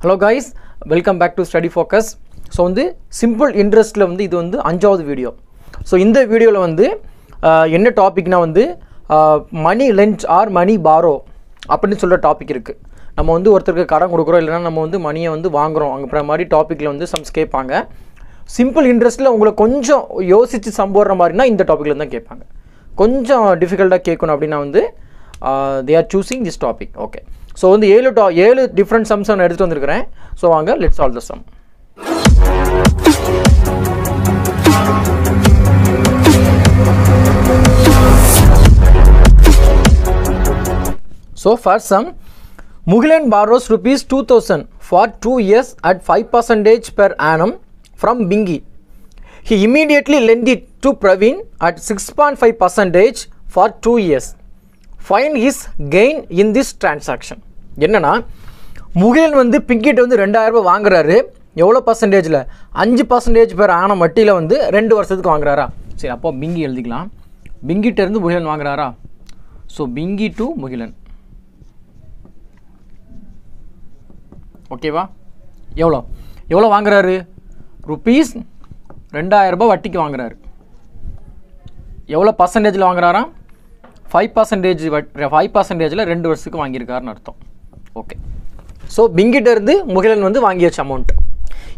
Hello guys, welcome back to Study Focus. So வந்து simple interestல வந்து இது வந்து 5வது வீடியோ. So இந்த வீடியோல வந்து என்ன டாபிக்னா வந்து money lent or money borrow அப்படினு சொல்ற டாபிக் இருக்கு. நம்ம வந்து ஒருத்தருக்கு கடன் கொடுக்கறோம் இல்லனா நம்ம வந்து மணியை வந்து வாங்குறோம் அங்கற மாதிரி டாபிக்ல வந்து சம்ஸ் கேட்பாங்க. சிம்பிள் இன்ட்ரெஸ்ட்ல உங்களுக்கு கொஞ்சம் யோசிச்சு சம் போடுற மாதிரினா இந்த டாபிக்ல தான் கேட்பாங்க. கொஞ்சம் டிஃபிகல்ட்டா கேட்கணும் அப்படினா வந்து they are choosing this topic. Okay. So வந்து 7 different sums நான் எடுத்து வந்திருக்கேன். So வாங்க let's solve the sum. So first sum, Mugilan borrows rupees 2000 for 2 years at 5% per annum from Bingi. He immediately lent it to Praveen at 6.5% for 2 years. Find his gain in this transaction. என்னன்னா முகிலன் வந்து பிங்கிட்ட வந்து 2000 ரூபாய் வாங்குறாரு. எவ்வளவு பர்சன்டேஜ்ல 5% per annum வட்டியில வந்து 2 வருஷத்துக்கு வாங்குறாரா? சரி, அப்போ பிங்கி எழுதிக்கலாம். பிங்கிட்ட இருந்து முகிலன் வாங்குறாரா? So Pinky to Mugilan. ஓகேவா? எவ்வளவு வாங்குறாரு? ரூபீஸ் 2000 ரூபாய் வட்டிக்கு வாங்குறாரு. எவ்வளவு பர்சன்டேஜ்ல வாங்குறாரா? 5%ல 2 வருஷத்துக்கு வாங்கியிருக்காருன்னு அர்த்தம். ஓகே. ஸோ பிங்கிட்ட இருந்து முகிலன் வந்து வாங்கியாச்சு அமௌண்ட்.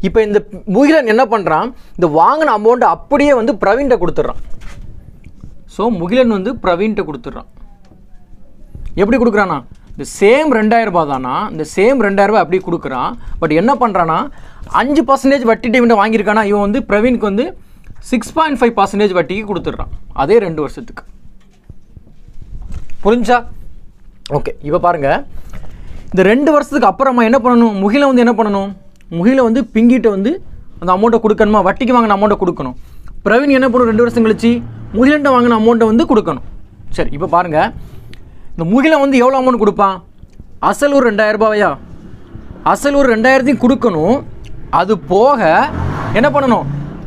இப்போ இந்த முகிலன் என்ன பண்ணுறான், இந்த வாங்கின அமௌண்ட்டை அப்படியே வந்து பிரவீன்கிட்ட கொடுத்துட்றான். ஸோ முகிலன் வந்து பிரவீன்கிட்ட கொடுத்துட்றான். எப்படி கொடுக்குறான்னா, இந்த சேம் 2000 ரூபாய் தானா, இந்த சேம் 2000 ரூபாய் அப்படியே கொடுக்குறான். பட் என்ன பண்ணுறான்னா 5% வட்டி டைம் வாங்கியிருக்கானா, இவன் வந்து பிரவீனுக்கு வந்து 6.5% வட்டிக்கு கொடுத்துட்றான். அதே 2 வருஷத்துக்கு. புரிஞ்சா? ஓகே. இப்போ பாருங்க, இந்த 2 வருஷத்துக்கு அப்புறமா என்ன பண்ணணும், முகில வந்து என்ன பண்ணணும், முகில வந்து பிங்கிட்ட வந்து அந்த அமௌண்ட்டை கொடுக்கணுமா, வட்டிக்கு வாங்கின அமௌண்ட்டை கொடுக்கணும். பிரவீன் என்ன பண்ணணும், 2 வருஷம் கழிச்சு முகிலன்ட்ட வாங்கின அமௌண்ட்டை வந்து கொடுக்கணும். சரி, இப்போ பாருங்க, இந்த முகில வந்து எவ்வளோ அமௌண்ட் கொடுப்பான், அசல் ஒரு 2000 ரூபாயா, அசல் ஒரு 2000 கொடுக்கணும். அது போக என்ன பண்ணணும்,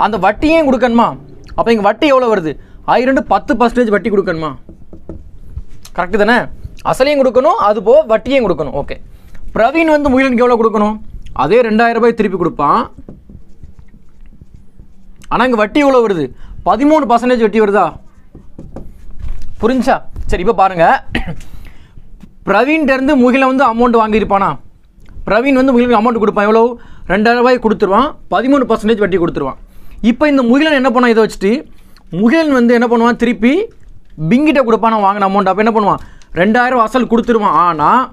அந்த வட்டியும் கொடுக்கணுமா. அப்போ இங்கே வட்டி எவ்வளோ வருது, 10% வட்டி கொடுக்கணுமா. கரெக்டு தானே? அசலையும் கொடுக்கணும், அது போக வட்டியும் கொடுக்கணும். ஓகே. பிரவீன் வந்து முகிலனுக்கு எவ்வளோ கொடுக்கணும், அதே 2000 ரூபாய் திருப்பி கொடுப்பான். ஆனால் இங்கே வட்டி எவ்வளோ வருது, 13% வட்டி வருதா? புரிஞ்சா? சரி, இப்போ பாருங்க, பிரவீன்கிட்ட இருந்து முகில வந்து அமௌண்ட் வாங்கியிருப்பானா, பிரவீன் வந்து முகிலுக்கு அமௌண்ட் கொடுப்பான். எவ்வளோ, 2000 ரூபாய் கொடுத்துருவான், 13% வட்டி கொடுத்துருவான். இப்போ இந்த முகிலன் என்ன பண்ணுவான், இதை வச்சுட்டு முகிலன் வந்து என்ன பண்ணுவான், திருப்பி பிங்கிட்ட கொடுப்பான் வாங்கின அமௌண்ட். அப்போ என்ன பண்ணுவான், 2000 அசல் கொடுத்துருவான். ஆனால்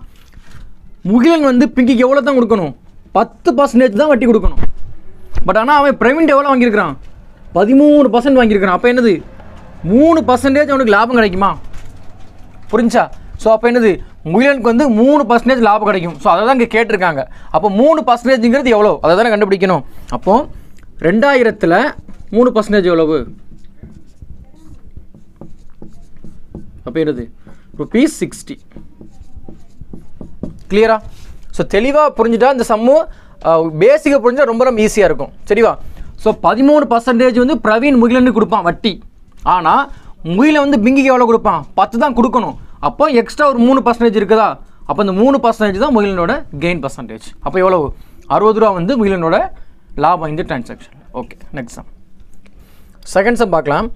முகிலன் வந்து பிங்கிக்கு எவ்வளோ தான் கொடுக்கணும், 10% தான் வட்டி கொடுக்கணும். பட் ஆனால் அவன் பிரவீன் எவ்வளோ வாங்கியிருக்கிறான், 13% வாங்கியிருக்கிறான். அப்போ என்னது, 3% அவனுக்கு லாபம் கிடைக்குமா? புரிஞ்சா? ஸோ அப்போ என்னது, முகிலனுக்கு வந்து 3% லாபம் கிடைக்கும். ஸோ அதை தான் இங்கே கேட்டிருக்காங்க. அப்போ 3%ங்கிறது எவ்வளோ, அதை தானே கண்டுபிடிக்கணும். அப்போது 2000ல் 3% எவ்வளவு, அப்போ என்னது, ₹60. கிளியரா? ஸோ தெளிவாக புரிஞ்சுட்டா இந்த சம்மு பேசிக்காக புரிஞ்சால் ரொம்ப ரொம்ப ஈஸியாக இருக்கும். சரிவா? ஸோ 13% வந்து பிரவீன் முகிலனுக்கு கொடுப்பான் வட்டி. ஆனால் முகில வந்து பிங்கிக்கு எவ்வளோ கொடுப்பான், 10 தான் கொடுக்கணும். அப்போ எக்ஸ்ட்ரா ஒரு 3% இருக்குதா, அப்போ இந்த 3% தான் முகிலனோட கெயின் பர்சன்டேஜ். அப்போ எவ்வளவு, 60 ரூபா வந்து முகிலனோட லாபம் இந்த transaction. Okay, next sum. Second sum பார்க்கலாம்.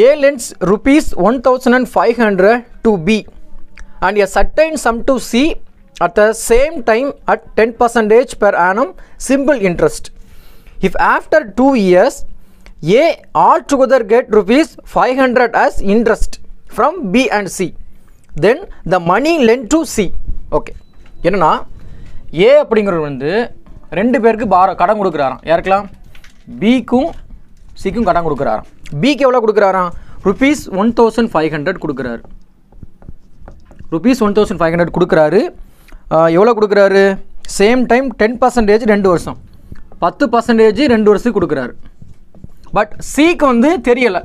A lends rupees 1500 to B and a certain sum to C at the same time at 10% per annum simple interest. If after 2 years A altogether get rupees 500 as interest from B and C, then the money lent to C. Okay. என்னன்னா A அப்படிங்கிறவர் வந்து 2 பேருக்கு கடன் கொடுக்குறாராம். யாருக்கெல்லாம், பிக்கும் சிக்கும் கடன் கொடுக்குறாராம். பிக்கு எவ்வளோ கொடுக்குறாராம், rupees 1500 கொடுக்குறாரு. rupees 1500 கொடுக்குறாரு. எவ்வளோ கொடுக்குறாரு, சேம் டைம் 10% 2 வருஷம், 10% 2 வருஷத்துக்கு கொடுக்குறாரு. பட் சிக்கு வந்து தெரியலை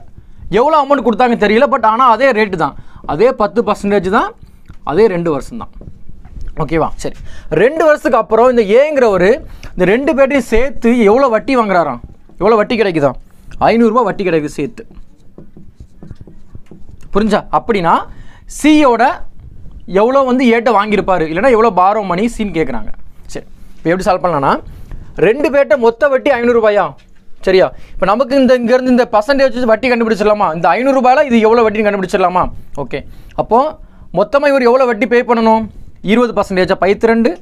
எவ்வளோ அமௌண்ட் கொடுத்தாங்க தெரியல. பட் ஆனால் அதே ரேட்டு தான், அதே 10% தான், அதே 2 வருஷம் தான். ஓகேவா? சரி, 2 வருஷத்துக்கு அப்புறம் இந்த ஏங்கிறவர் இந்த 2 பேர்ட்டையும் சேர்த்து எவ்வளோ வட்டி வாங்குறாராம், எவ்வளோ வட்டி கிடைக்குதா, 500 ரூபாய் வட்டி கிடைக்குது சேர்த்து. புரிஞ்சா? அப்படின்னா சியோட எவ்வளோ வந்து ஏட்ட வாங்கியிருப்பாரு, இல்லைனா எவ்வளோ பாரோ மணி சின்னு கேட்குறாங்க. சரி, இப்போ எப்படி சால்வ் பண்ணலாம்னா 2 பேர்ட்ட மொத்த வட்டி 500 ரூபாயா சரியா? இப்போ நமக்கு இங்கேருந்து இந்த பர்சன்டேஜ் வட்டி கண்டுபிடிச்சிடலாமா? இந்த 500 ரூபாயில் இது எவ்வளோ வட்டின்னு கண்டுபிடிச்சிடலாமா? ஓகே, அப்போது மொத்தமாக இவர் எவ்வளோ வட்டி பே பண்ணணும்? 20% பைத்து 2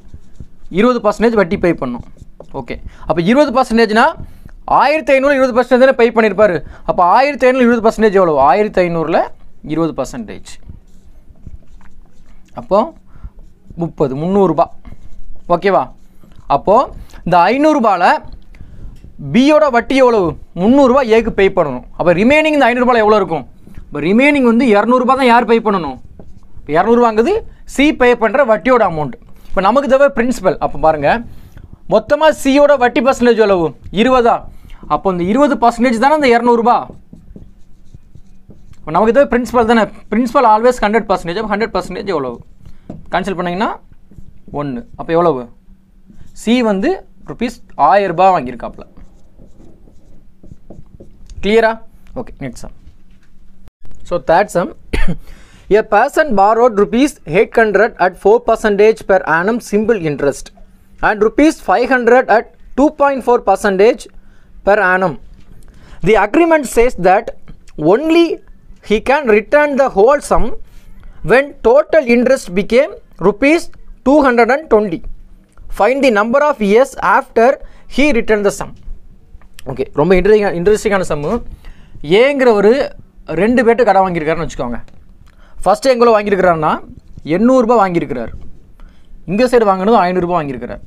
20% வட்டி பே பண்ணணும். ஓகே, அப்போ 20%னா 1500 20% தானே பே பண்ணியிருப்பார். அப்போ 1500 20% எவ்வளோ? 1500ல் 20%. அப்போது 30 300 ரூபா. ஓகேவா? அப்போது இந்த 500 ரூபாயில் பியோட வட்டி எவ்வளவு? 300 ரூபா ஏக்கு பே பண்ணணும். அப்போ ரிமைனிங் இந்த 500 ரூபாயில் எவ்வளோ இருக்கும்? இப்போ ரிமைனிங் வந்து 200 ரூபா தான் யார் பே பண்ணணும்? இப்போ 200 ரூபாங்கிறது சி பே பண்ணுற வட்டியோட அமௌண்ட். இப்போ நமக்கு தேவை பிரின்சிபல். அப்போ பாருங்கள், மொத்தமாக சியோட வட்டி பர்சன்டேஜ் எவ்வளவு? 20. அப்போ இந்த 20% தானே இந்த 200 ரூபா. இப்போ நமக்கு தேவை பிரின்சிபல் தானே. Principal always 100%. அப்போ 100% எவ்வளவு? கேன்சல் பண்ணிங்கன்னா 1. அப்போ எவ்வளவு? சி வந்து ₹1000 ரூபாய் வாங்கியிருக்காப்புல. கிளியரா? Okay, next sum. So third sum. A person borrowed ₹800 at 4% per annum simple interest and ₹500 at 2.4% per annum. The agreement says that only he can return the whole sum when total interest became ₹220. Find the number of years after he returned the sum. Okay, ரொம்ப இன்ட்ரெஸ்டிங்கான சம்மு. ஏங்கிற ஒரு 2 பேர்ட்டு கடன் வாங்கியிருக்காருன்னு வச்சுக்கோங்க. First எவ்வளோ வாங்கியிருக்கிறாருன்னா 800 ரூபாய் வாங்கியிருக்கிறார். இங்கே side வாங்கினதும் 500 ரூபாய் வாங்கியிருக்கிறார்.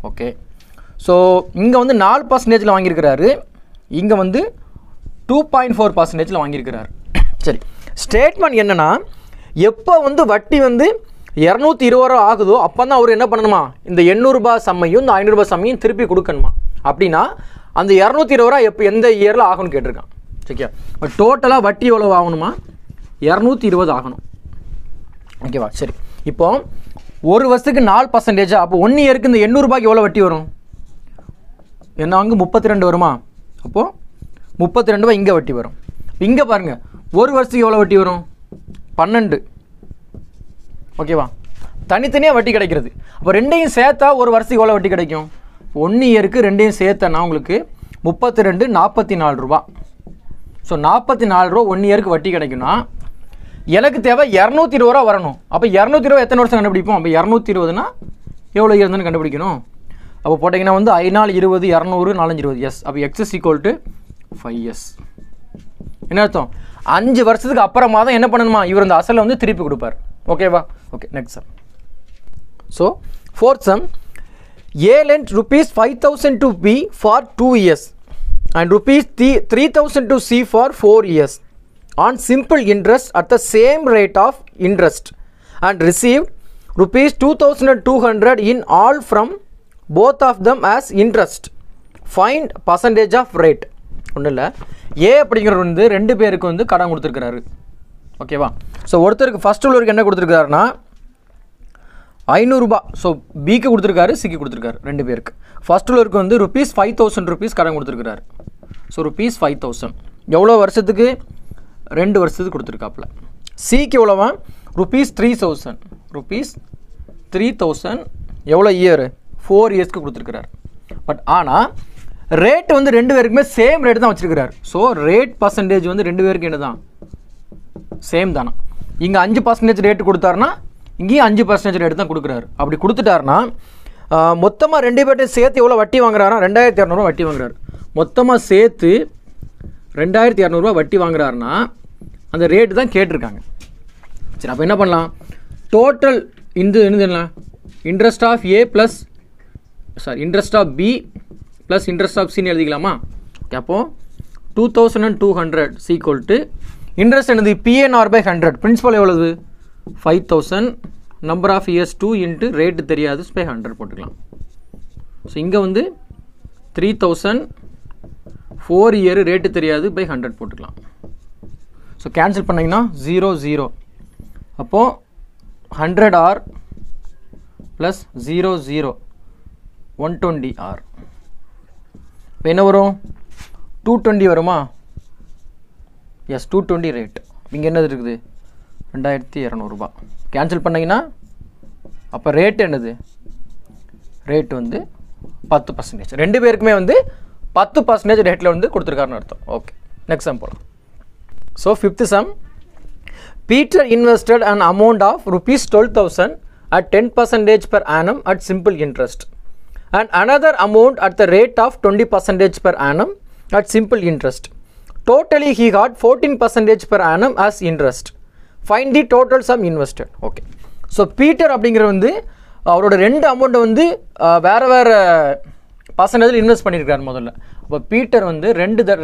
ஓகே, ஸோ இங்கே வந்து 4% வாங்கியிருக்கிறாரு, இங்கே வந்து 2.4% வாங்கியிருக்கிறார். சரி, ஸ்டேட்மெண்ட் என்னென்னா, எப்போ வந்து வட்டி வந்து 220 ரூபா ஆகுதோ அப்போ தான் அவர் என்ன பண்ணணுமா? இந்த 800 ரூபாய் சம்மையும் இந்த 500 ரூபாய் சம்மையும் திருப்பி கொடுக்கணுமா? அப்படின்னா அந்த 220 ரூபா எப்போ எந்த இயரில் ஆகும்னு கேட்டிருக்கான். சரியா? பட் டோட்டலாக வட்டி எவ்வளோ ஆகணுமா? 220 ஆகணும். ஓகேவா? சரி, இப்போ ஒரு வருஷத்துக்கு 4%. அப்போ 1 இயருக்கு இந்த 800 ரூபாய்க்கு எவ்வளோ வட்டி வரும்? என்ன அங்கே 32 வருமா? அப்போது 32 ரூபாய் இங்கே வட்டி வரும். இங்கே பாருங்கள், ஒரு வருஷத்துக்கு எவ்வளோ வட்டி வரும்? 12. ஓகேவா? தனித்தனியாக வட்டி கிடைக்கிறது. அப்போ ரெண்டையும் சேர்த்தா ஒரு வருஷத்துக்கு எவ்வளோ வட்டி கிடைக்கும்? 1 இயருக்கு ரெண்டையும் சேர்த்தனா உங்களுக்கு 32 44 ரூபா. ஸோ 44 ரூபா 1 இயருக்கு வட்டி கிடைக்குன்னா எனக்கு தேவை 220 ரூபா வரணும். அப்போ 220 ரூபா எத்தனை வருஷம் கண்டுபிடிப்போம்? அப்போ 220னா எவ்வளோ இயர் இருந்தாலும் கண்டுபிடிக்கணும். அப்போ போட்டிங்கன்னா வந்து 5 நாள் 20 200 4 20 எஸ். அப்போ X is equal to 5 years. என்ன அர்த்தம்? 5 வருஷத்துக்கு அப்புறமா தான் என்ன பண்ணணுமா? இவர் இந்த அசலை வந்து திருப்பி கொடுப்பார். ஓகேவா? Okay, next sum. So fourth sum. A lent ₹5,000 to B for 2 years and ₹3,000 to C for 4 years on simple interest at the same rate of interest and received ₹2,200 in all from both of them as interest. Find percentage of rate. ஒன்றும் இல்லை, ஏ அப்படிங்கிறது வந்து 2 பேருக்கு வந்து கடன் கொடுத்துருக்கிறாரு. ஓகேவா? So ஒருத்தருக்கு ஃபஸ்ட் உள்ளவருக்கு என்ன கொடுத்துருக்காருன்னா 500 ரூபாய். ஸோ பிக்கு கொடுத்துருக்காரு, சிக்கு கொடுத்துருக்காரு, 2 பேருக்கு. ஃபஸ்ட் உள்ளவருக்கு வந்து ₹5,000 கடன் கொடுத்துருக்காரு. ஸோ ₹5,000 எவ்வளோ வருஷத்துக்கு? 2 வருஷத்துக்கு கொடுத்துருக்காப்புல. சிக்கு எவ்வளோவா? ₹3,000 ₹3,000 எவ்வளோ இயர்? 4 இயர்ஸ்க்கு கொடுத்துருக்கிறார். பட் ஆனால் ரேட்டு வந்து 2 பேருக்குமே சேம் ரேட்டு தான் வச்சுருக்கிறார். ஸோ ரேட் பர்சன்டேஜ் வந்து 2 பேருக்கு என்ன தான்? சேம் தானே. இங்கே 5% ரேட்டு கொடுத்தாருன்னா இங்கேயும் 5% ரேட்டு தான் கொடுக்குறாரு. அப்படி கொடுத்துட்டாருன்னா மொத்தமாக 2 பேர்ட்டையும் சேர்த்து எவ்வளோ வட்டி வாங்குறாருன்னா 2200 வட்டி வாங்குறாரு. மொத்தமாக சேர்த்து 2200 வட்டி வாங்குறாருன்னா அந்த ரேட்டு தான் கேட்டிருக்காங்க. சரி, அப்போ என்ன பண்ணலாம்? டோட்டல் என்ன interest of A plus interest of B plus interest of Chinnu எழுதிக்கலாமா? அப்போது 2200 சீக்வல் டு இன்ட்ரெஸ்ட் என்னது? PNR/100. பிரின்சிபல் எவ்வளவு? 5,000. Number of years 2 into rate தெரியாது பை 100 போட்டுக்கலாம். ஸோ இங்கே வந்து 3,000 4 இயர் ரேட்டு தெரியாது பை 100 போட்டுக்கலாம். ஸோ கேன்சல் பண்ணிங்கன்னா 0 0. அப்போது 100R ப்ளஸ் 0 0 120R. இப்போ என்ன வரும்? 220 வருமா? Yes, 220 rate. இங்கே என்னது இருக்குது? 2200 ரூபா. கேன்சல் பண்ணிங்கன்னா அப்போ ரேட் என்னது? ரேட் வந்து 10%. ரெண்டு பேருக்குமே வந்து 10% ரேட்டில் வந்து கொடுத்துருக்காருன்னு அர்த்தம். ஓகே, நெக்ஸ்ட் சம் போகலாம். So 5th sum, Peter invested an amount of rupees 12,000 at 10% per annum at simple interest and another amount at the rate of 20% per annum at simple interest. Totally he got 14% per annum as interest. Find the total sum invested. Okay. So Peter அப்படிங்கிற வந்து அவரோட ரெண்டு அமௌண்ட்டை வந்து வேறு வேறு பர்சன்டேஜில் invest பண்ணியிருக்காரு முதல்ல. அப்போ பீட்டர் வந்து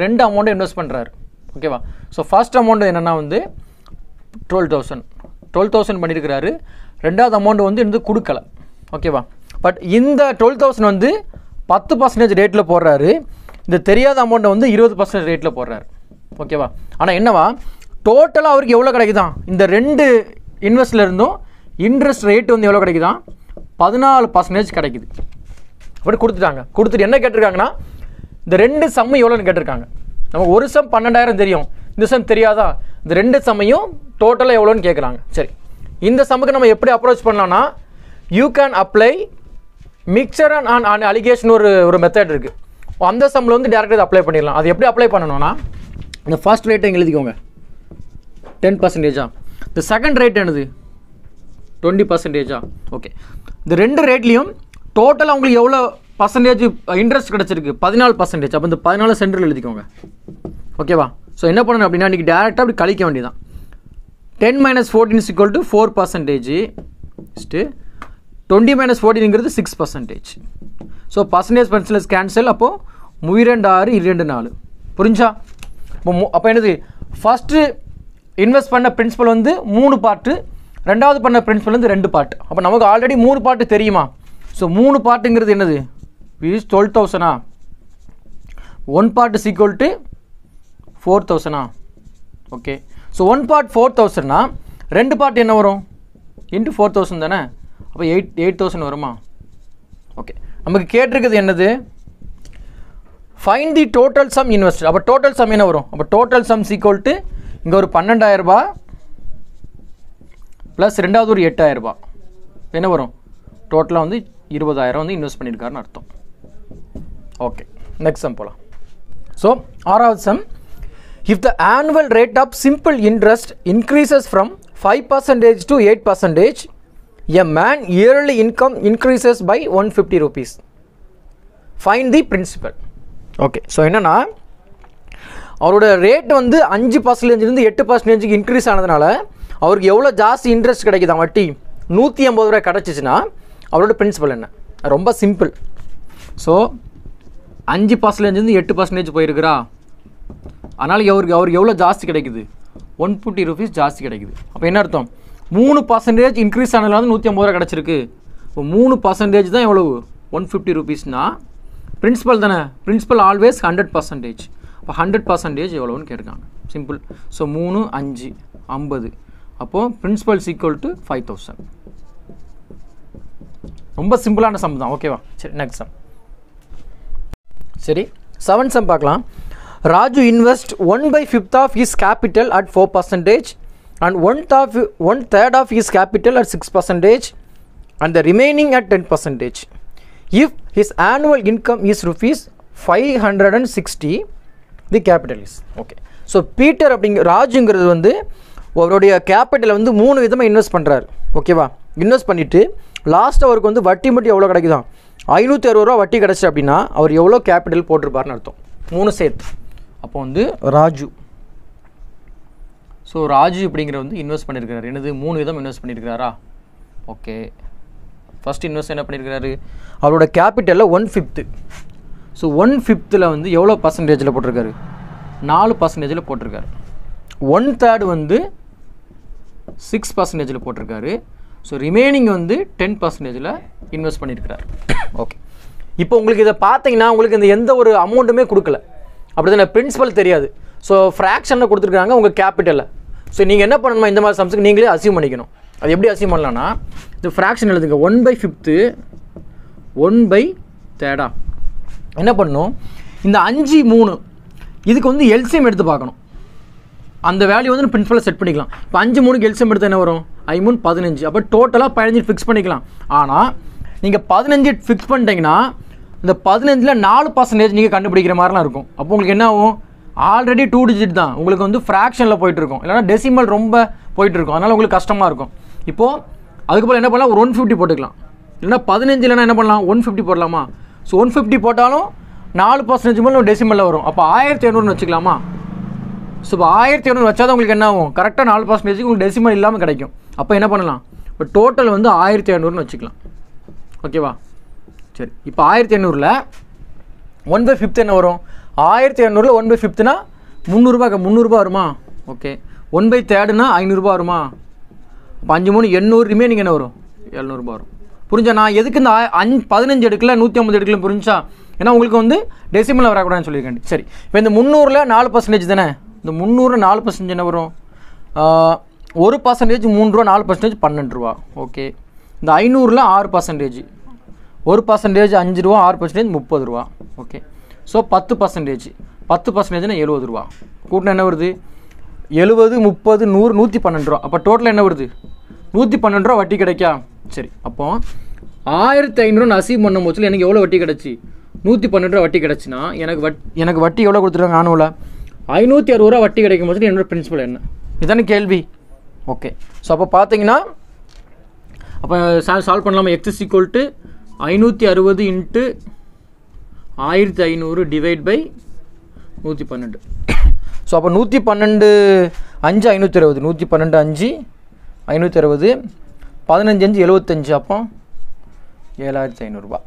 ரெண்டு அமௌண்ட்டை இன்வெஸ்ட் பண்ணுறாரு. ஓகேவா? ஸோ ஃபர்ஸ்ட் அமௌண்ட் என்னென்னா வந்து 12,000 பண்ணியிருக்கிறாரு. ரெண்டாவது அமௌண்ட் வந்து இன்னும் கொடுக்கல. ஓகேவா? பட் இந்த 12,000 வந்து 10% ரேட்டில் போடுறாரு. இந்த தெரியாத அமௌண்ட்டை வந்து 20% ரேட்டில் போடுறாரு. ஓகேவா? ஆனால் என்னவா டோட்டலாக அவருக்கு எவ்வளோ கிடைக்குதான்? இந்த ரெண்டு இன்வெஸ்ட்ல இருந்தும் இன்ட்ரெஸ்ட் ரேட் வந்து எவ்வளோ கிடைக்குதான்? 14% கிடைக்குது. அப்படி கொடுத்துட்டாங்க. கொடுத்துட்டு என்ன கேட்டிருக்காங்கன்னா இந்த ரெண்டு சம்மு எவ்வளோன்னு கேட்டிருக்காங்க. நமக்கு ஒரு சம் 12,000 தெரியும், இந்த சம் தெரியாதா? இந்த ரெண்டு சம்மையும் டோட்டலாக எவ்வளோன்னு கேட்குறாங்க. சரி, இந்த சம்முக்கு நம்ம எப்படி அப்ரோச் பண்ணலாம்னா you can apply mixer and allegation ஒரு மெத்தட் இருக்குது. அந்த சம்மில் வந்து டேரெக்டாக அப்ளை பண்ணிடலாம். அது எப்படி அப்ளை பண்ணணும்னா இந்த ஃபர்ஸ்ட் ரேட்டை எழுதிக்கோங்க 10%. இந்த செகண்ட் ரேட் என்னது 20%. ஓகே, இந்த ரெண்டு ரேட்லேயும் டோட்டலாக உங்களுக்கு எவ்வளோ பர்சன்டேஜ் இன்ட்ரெஸ்ட் கிடச்சிருக்கு? 14%. அப்போ இந்த 14 சென்டரில் எழுதிக்கோங்க. ஓகேவா? ஸோ என்ன பண்ணணும் அப்படின்னா இன்றைக்கி டேரெக்டாக அப்படி கழிக்க வேண்டியதான். 10 - 14 = 4%. 20 - 14 6%. So percentage cancel. அப்போது 36 24. புரிஞ்சா? அப்போ என்னது ஃபஸ்ட்டு இன்வெஸ்ட் பண்ண பிரின்சிபல் வந்து 3 பார்ட்டு, ரெண்டாவது பண்ண பிரின்சிபல் வந்து 2 பார்ட். அப்போ நமக்கு ஆல்ரெடி 3 பார்ட்டு தெரியுமா? ஸோ 3 பார்ட்டுங்கிறது என்னது? 12,000. 1 part is equal to 4,000. Okay, so 1 part 4,000னா 2 part என்ன வரும்? இன்ட்டு 4,000 தானே. அப்போ 8,000 வருமா? ஓகே, நமக்கு கேட்டிருக்குது என்னது? ஃபைண்ட் தி டோட்டல் சம் இன்வெஸ்ட். அப்போ டோட்டல் சம் என்ன வரும்? அப்போ டோட்டல் சம் ஈக்குவல் டு இங்கே ஒரு 12,000 ரூபாய் ப்ளஸ் ரெண்டாவது ஒரு 8,000 ரூபாய் என்ன வரும்? டோட்டலாக வந்து 20,000 வந்து இன்வெஸ்ட் பண்ணியிருக்காருன்னு அர்த்தம். ஓகே, நெக்ஸ்ட் சம் போகலாம். ஸோ 6வது some, if the annual rate of simple interest increases from 5% to 8%, a man yearly income increases by 150 rupees. Find the principal. Okay, so என்னென்னா அவரோட ரேட் வந்து 5%லேருந்து 8% இன்க்ரீஸ் ஆனதுனால அவருக்கு எவ்வளோ ஜாஸ்தி இன்ட்ரெஸ்ட் கிடைக்குதா வட்டி? 150 ரூபாய் கிடச்சிச்சின்னா அவரோட பிரின்சிபல் என்ன? ரொம்ப சிம்பிள். ஸோ 5%லேருந்து 8% போயிருக்கிறா, அதனால் அவருக்கு எவ்வளோ ஜாஸ்தி கிடைக்குது? 150 rupees ஜாஸ்தி கிடைக்குது. அப்போ என்ன அர்த்தம்? 3% இன்க்ரீஸ் ஆனதுனால வந்து 150 ரூபா கிடச்சிருக்கு. இப்போ 3% தான் எவ்வளவு? 150 rupeesனா பிரின்சிபல் தானே. Principal always 100%. இப்போ 100% எவ்வளோன்னு கேட்டிருக்காங்க. சிம்பிள். ஸோ 3 5 50. அப்போது பிரின்சிபல் ஈக்குவல் டு 5,000. ரொம்ப சிம்பிளான சம் தான். ஓகேவா? சரி, நெக்ஸ்ட் சம். சரி, 7th sum பார்க்கலாம். Raju invest 1/5 of his capital at 4% and 1/3 of his capital at 6% and the remaining at 10%. If his annual income is rupees 560, the capital is. Okay, so Peter ராஜுங்கிறது வந்து அவருடைய கேபிட்டலை வந்து 3 விதமாக இன்வெஸ்ட் பண்ணுறாரு. ஓகேவா? Invest பண்ணிவிட்டு லாஸ்ட் அவருக்கு வந்து வட்டி மட்டும் எவ்வளோ கிடைக்குதான்? 560 ரூபா வட்டி கிடச்சி அப்படின்னா அவர் எவ்வளோ கேபிட்டல் போட்டிருப்பாருன்னு அர்த்தம். 3 சேர்த்து. அப்போ வந்து ராஜு. ஸோ ராஜு இப்படிங்கிற வந்து இன்வெஸ்ட் பண்ணியிருக்கிறாரு. என்னது? 3 விதம் இன்வெஸ்ட் பண்ணியிருக்கிறாரா? ஓகே, ஃபஸ்ட் இன்வெஸ்ட் என்ன பண்ணியிருக்கிறாரு? அவரோட கேபிட்டலில் 1/5. ஸோ 1/5 வந்து எவ்வளோ பர்சன்டேஜில் போட்டிருக்காரு? 4% போட்டிருக்காரு. 1/3 வந்து 6% போட்டிருக்காரு. ஸோ ரிமைனிங் வந்து 10% இன்வெஸ்ட் பண்ணியிருக்கிறார். ஓகே, இப்போ உங்களுக்கு இதை பார்த்தீங்கன்னா உங்களுக்கு இந்த எந்த ஒரு அமௌண்ட்டுமே கொடுக்கல, அப்படி தானே? பிரின்சிபல் தெரியாது. ஸோ ஃப்ராக்ஷனில் கொடுத்துருக்காங்க உங்கள் கேபிட்டலில். ஸோ நீங்கள் என்ன பண்ணணுமா? இந்த மாதிரி சம்ஸுக்கு நீங்களே அசீவ் பண்ணிக்கணும். அது எப்படி அசீவ் பண்ணலான்னா இந்த ஃப்ராக்ஷன் எழுதுங்க. 1/5 1/3 என்ன பண்ணணும்? இந்த 5 3 இதுக்கு வந்து எல்சிஎம் எடுத்து பார்க்கணும். அந்த வேல்யூ வந்து பிரின்சிபலை செட் பண்ணிக்கலாம். இப்போ 5 3க்கு எல்சிஎம் எடுத்து என்ன வரும்? 5 3 15. அப்போ டோட்டலாக 15 ஃபிக்ஸ் பண்ணிக்கலாம். ஆனால் நீங்கள் 15 ஃபிக்ஸ் பண்ணிட்டீங்கன்னா இந்த 15ல் 4% நீங்கள் கண்டுபிடிக்கிற மாதிரிலாம் இருக்கும். அப்போ உங்களுக்கு என்ன ஆகும், ஆல்ரெடி 2 டிஜிட் தான், உங்களுக்கு வந்து ஃப்ராக்ஷனில் போயிட்டுருக்கும், இல்லைனா டெசிமல் ரொம்ப போயிட்டுருக்கும், அதனால் உங்களுக்கு கஷ்டமாக இருக்கும். இப்போது அதுக்கப்புறம் என்ன பண்ணலாம், ஒரு 150 போட்டுக்கலாம், இல்லைனா 15 இல்லைனா என்ன பண்ணலாம் 150 போடலாமா. ஸோ 150 போட்டாலும் 4% மேலே டெசிமலில் வரும். அப்போ 1200 வச்சுக்கலாமா. ஸோ இப்போ 1200 வச்சா தான் உங்களுக்கு என்ன ஆகும், கரெக்டாக 4% உங்களுக்கு டெசிமல் இல்லாமல் கிடைக்கும். அப்போ என்ன பண்ணலாம், இப்போ டோட்டல் வந்து 1500 வச்சுக்கலாம். ஓகேவா. சரி, இப்போ 1500ல் 1/5 என்ன வரும், 1500ல் 1/5னா 300 வருமா. ஓகே, 1/3னா 500 வருமா. அப்போ 5 3 800 ரிமைனிங் என்ன வரும், 700 வரும். புரிஞ்சா. நான் எதுக்கு இந்த 15 எடுக்கல 150 எடுக்கல புரிஞ்சா, ஏன்னா உங்களுக்கு வந்து டெசிமலில் வரக்கூடாதுன்னு சொல்லியிருக்கேன். சரி, இப்போ இந்த 300ல் 4% தானே, இந்த 300 4% என்ன வரும், 1% 3 ரூபா, 4% 12 ரூபா. ஓகே, இந்த 500ல் 6%, 1% 5 ரூபா, 6% 30 ரூபா. ஓகே, ஸோ 10%, 10%னா 70 ரூபா. கூட்டினா என்ன வருது, 70 30 100 112 ரூபா. அப்போ டோட்டல் என்ன வருது, 112 ரூபா வட்டி கிடைக்கா. சரி, அப்போ 1500 அசீவ் பண்ணும் போது எனக்கு எவ்வளோ வட்டி கிடச்சி, 112 ரூபா வட்டி கிடச்சின்னா எனக்கு வட்டி எவ்வளோ கொடுத்துருக்காங்க ஆனுவலாக, 560 ரூபா வட்டி கிடைக்கும் போது என்னோடய பிரின்சிபல் என்ன, இதானே கேள்வி. ஓகே, ஸோ அப்போ பார்த்தீங்கன்னா அப்போ சால்வ் பண்ணலாமா. X equal to 560 into 1500 divide by 112. So அப்போ 112 5 560, 112 5 560, 15 5 75, அப்போ 7500 ரூபா.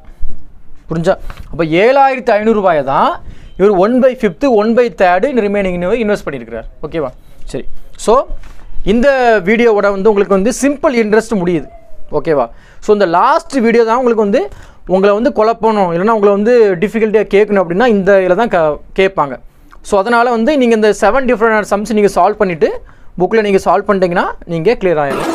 புரிஞ்சா. அப்போ 7500 ரூபாயை தான் இவர் 1/5 1/3 ரிமைனிங் இன்வெஸ்ட் பண்ணியிருக்கிறார். ஓகேவா. சரி, ஸோ இந்த வீடியோவோட வந்து உங்களுக்கு வந்து சிம்பிள் இன்ட்ரெஸ்ட் முடியுது. ஓகேவா. ஸோ இந்த லாஸ்ட் வீடியோ தான் உங்களுக்கு வந்து உங்களை வந்து குழப்பணும், இல்லைனா உங்களை வந்து டிஃபிகல்ட்டியாக கேட்கணும் அப்படின்னா இந்த இதில் தான் கேட்பாங்க. ஸோ அதனால் வந்து நீங்கள் இந்த 7 டிஃப்ரெண்ட் சம்ஸ் நீங்கள் சால்வ் பண்ணிவிட்டு புக்கில் நீங்கள் சால்வ் பண்ணிட்டீங்கன்னா நீங்கள் கிளியர் ஆகிடும்.